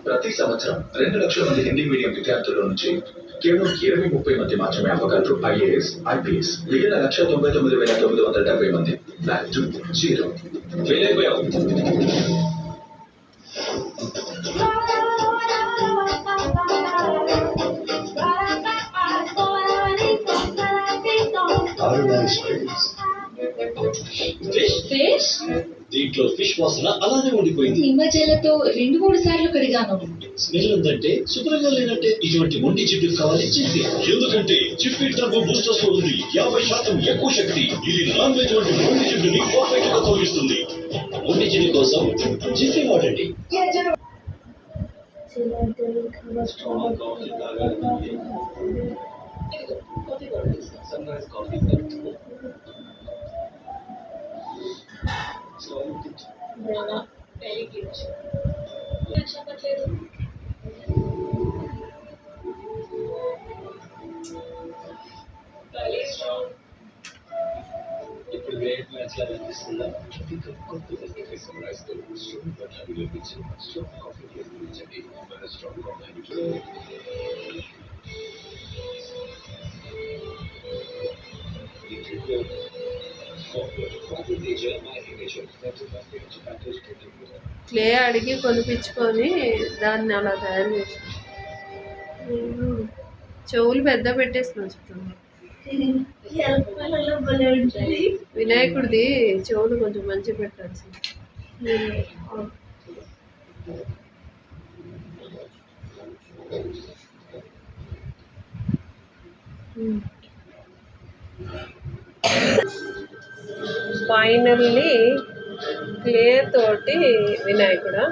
ప్రతి సంవత్సరం 2 లక్షల మంది హిందీ మీడియం విద్యార్థుల నుంచి కేవలం 20-30 మంది మాత్రమే అవ్వగలరు ఐఏఎస్ ఐపీఎస్. మిగిలిన 1,99,970 మంది బ్యాక్ టు జీరో. ఫెయిల్ అయిపోయావు. దీంట్లో ఫిష్ వాసన అలానే ఉండిపోయింది. నిమ్మజేలతో 2-3 సార్లు కడిగాను. స్మెల్ ఉందంటే శుభ్రంగా లేనంటే. ఇటువంటి మొండి జిడ్డు కావాలి జిప్పి. ఎందుకంటే జిప్పి టర్బో బూస్టర్స్ లో ఉంది 50% ఎక్కువ శక్తి. ఇది నాన్ వెజ్ వంటి మొండి జిడ్డుని పర్ఫెక్ట్ గా తొలగిస్తుంది. మొండి జిడ్డు కోసం జిప్పి వాడండి. ఇప్పుడు గ్రేట్ మ్యాచ్ లా కనిపిస్తుందా? క్లే అడిగి కొనిపించుకొని దాన్ని అలా తయారు చేసి చెవులు పెద్ద పెట్టేసిన చెప్తుంది. వినాయకుడిది చెవులు కొంచెం మంచిగా పెట్టాల్సింది. ఫైనల్లీ క్లే తోటి వినాయకుడా